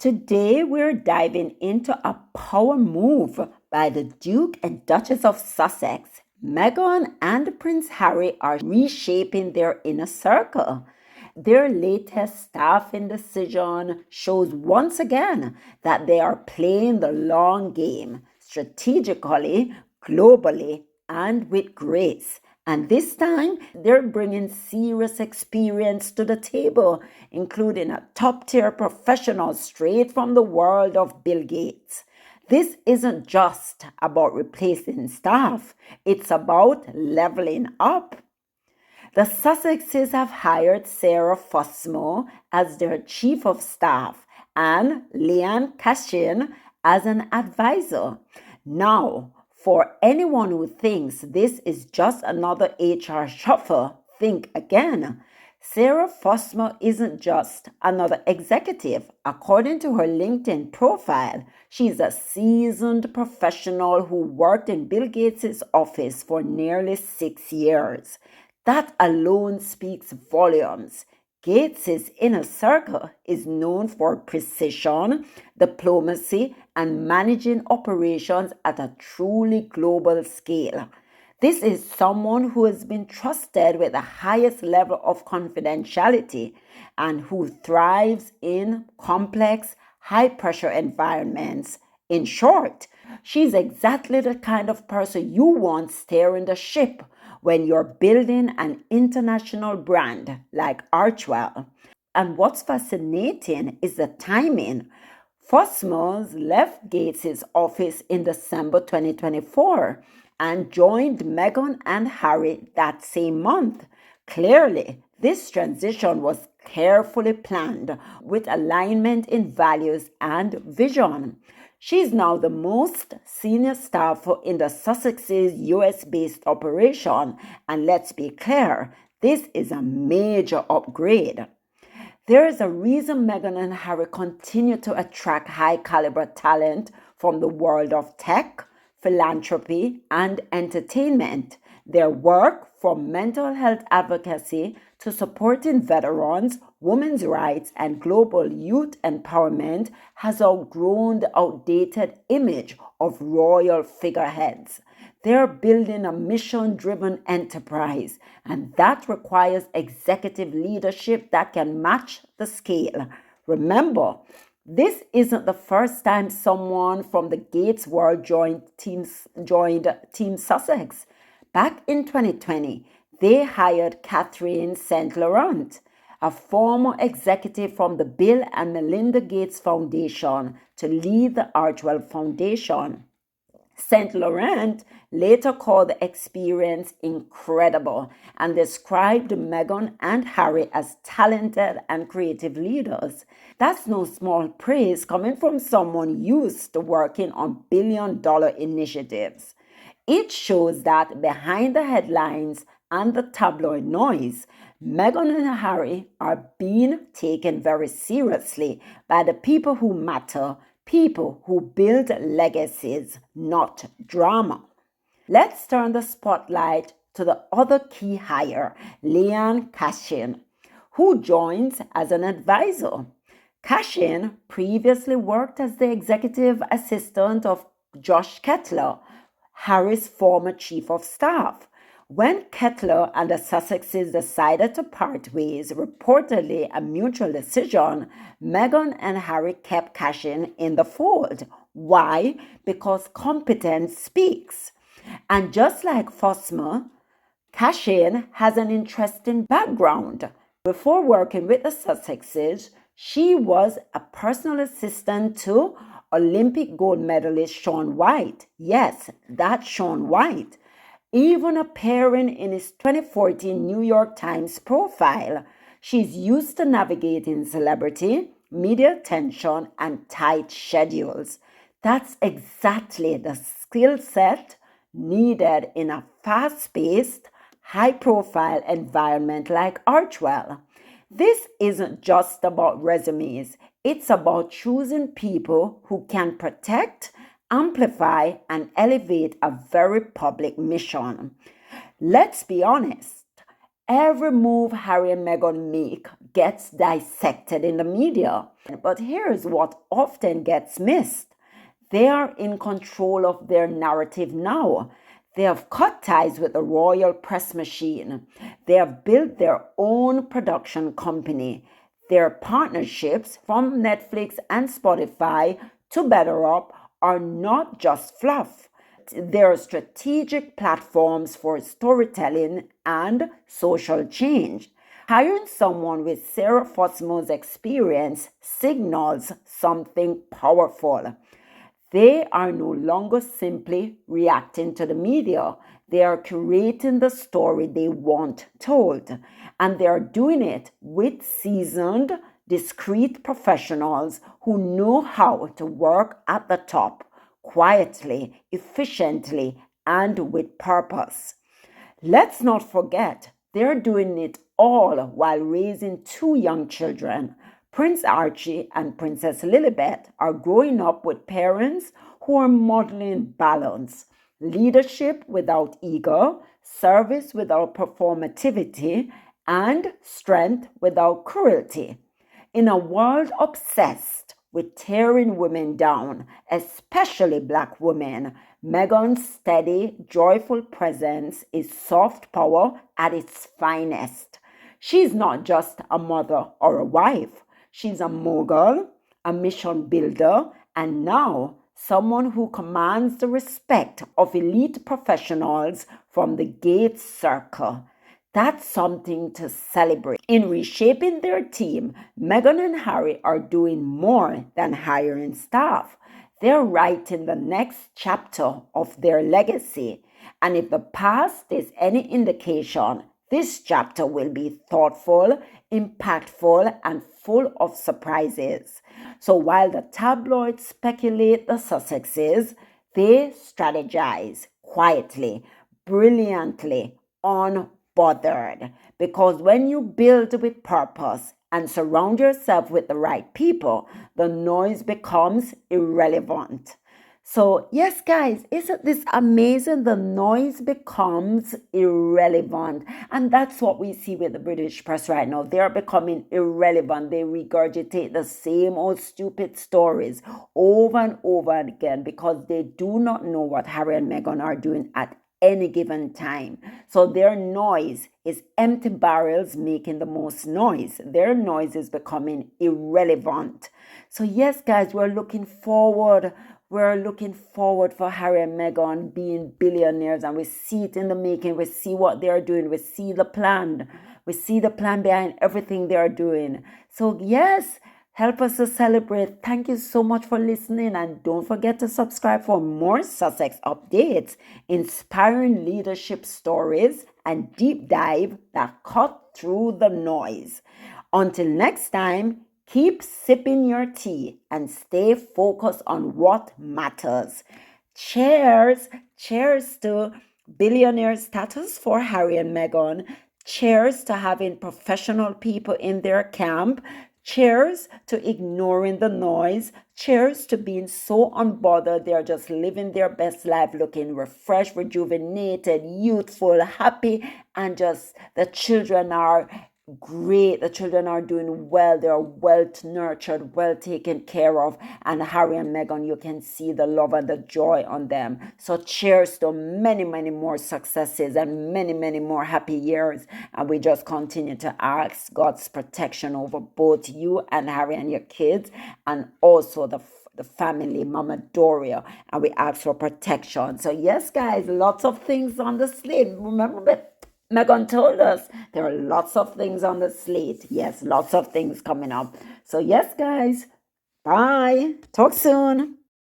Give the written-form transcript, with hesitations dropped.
Today, we're diving into a power move by the Duke and Duchess of Sussex. Meghan and Prince Harry are reshaping their inner circle. Their latest staffing decision shows once again that they are playing the long game strategically, globally, and with grace. And this time, they're bringing serious experience to the table, including a top tier professional straight from the world of Bill Gates. This isn't just about replacing staff, it's about leveling up. The Sussexes have hired Sarah Fosmo as their chief of staff and Lianne Cashin as an advisor. Now, for anyone who thinks this is just another HR shuffle, think again. Sarah Fosmo isn't just another executive. According to her LinkedIn profile, she's a seasoned professional who worked in Bill Gates' office for nearly 6 years. That alone speaks volumes. Gates' inner circle is known for precision, diplomacy, and managing operations at a truly global scale. This is someone who has been trusted with the highest level of confidentiality and who thrives in complex, high-pressure environments. In short, she's exactly the kind of person you want steering the ship when you're building an international brand like Archewell. And what's fascinating is the timing. Fosmos left Gates' office in December 2024 and joined Meghan and Harry that same month. Clearly, this transition was carefully planned with alignment in values and vision. She's now the most senior staffer in the Sussex's US-based operation, and let's be clear, this is a major upgrade. There is a reason Meghan and Harry continue to attract high-caliber talent from the world of tech, philanthropy, and entertainment. Their work, from mental health advocacy to supporting veterans, women's rights, and global youth empowerment, has outgrown the outdated image of royal figureheads. They're building a mission-driven enterprise, and that requires executive leadership that can match the scale. Remember, this isn't the first time someone from the Gates world joined Team Sussex. Back in 2020, they hired Catherine St-Laurent, a former executive from the Bill and Melinda Gates Foundation, to lead the Archewell Foundation. St-Laurent later called the experience incredible and described Meghan and Harry as talented and creative leaders. That's no small praise coming from someone used to working on billion-dollar initiatives. It shows that behind the headlines and the tabloid noise, Meghan and Harry are being taken very seriously by the people who matter, people who build legacies, not drama. Let's turn the spotlight to the other key hire, Lianne Cashin, who joins as an advisor. Cashin previously worked as the executive assistant of Josh Kettler, Harry's former chief of staff. When Kettler and the Sussexes decided to part ways, reportedly a mutual decision, Meghan and Harry kept Cashin in the fold. Why? Because competence speaks. And just like Fosmo, Cashin has an interesting background. Before working with the Sussexes, she was a personal assistant to Olympic gold medalist Shaun White. Yes, that's Shaun White. Even appearing in his 2014 New York Times profile. She's used to navigating celebrity, media attention, and tight schedules. That's exactly the skill set needed in a fast-paced, high-profile environment like Archewell. This isn't just about resumes. It's about choosing people who can protect, amplify, and elevate a very public mission. Let's be honest. Every move Harry and Meghan make gets dissected in the media. But here's what often gets missed. They are in control of their narrative now. They have cut ties with the royal press machine. They have built their own production company. Their partnerships from Netflix and Spotify to Better Up are not just fluff. They're strategic platforms for storytelling and social change. Hiring someone with Sarah Fosmo's experience signals something powerful. They are no longer simply reacting to the media. They are curating the story they want told. And they are doing it with seasoned, discreet professionals who know how to work at the top quietly, efficiently, and with purpose. Let's not forget, they're doing it all while raising two young children. Prince Archie and Princess Lilibet are growing up with parents who are modeling balance, leadership without ego, service without performativity, and strength without cruelty. In a world obsessed with tearing women down, especially Black women, Meghan's steady, joyful presence is soft power at its finest. She's not just a mother or a wife. She's a mogul, a mission builder, and now someone who commands the respect of elite professionals from the Gates circle. That's something to celebrate. In reshaping their team, Meghan and Harry are doing more than hiring staff. They're writing the next chapter of their legacy. And if the past is any indication, this chapter will be thoughtful, impactful, and full of surprises. So while the tabloids speculate the Sussexes, they strategize quietly, brilliantly, unbothered. Because when you build with purpose and surround yourself with the right people, the noise becomes irrelevant. So, yes, guys, isn't this amazing? The noise becomes irrelevant. And that's what we see with the British press right now. They're becoming irrelevant. They regurgitate the same old stupid stories over and over again because they do not know what Harry and Meghan are doing at any given time. So their noise is empty barrels making the most noise. Their noise is becoming irrelevant. So, yes, guys, we're looking forward for Harry and Meghan being billionaires, and we see it in the making. We see what they're doing. We see the plan. We see the plan behind everything they're doing. So, yes, help us to celebrate. Thank you so much for listening, and don't forget to subscribe for more Sussex updates, inspiring leadership stories, and deep dive that cut through the noise. Until next time, keep sipping your tea and stay focused on what matters. Cheers! Cheers to billionaire status for Harry and Meghan. Cheers to having professional people in their camp. Cheers to ignoring the noise. Cheers to being so unbothered. They're just living their best life, looking refreshed, rejuvenated, youthful, happy, and just the children are great. The children are doing well. They are well nurtured, well taken care of. And Harry and Meghan, you can see the love and the joy on them. So cheers to many, many more successes and many, many more happy years. And we just continue to ask God's protection over both you and Harry and your kids, and also the family, Mama Doria, and we ask for protection. So yes, guys, lots of things on the slate. Remember that Meghan told us there are lots of things on the slate. Yes, lots of things coming up. So yes, guys, bye. Talk soon.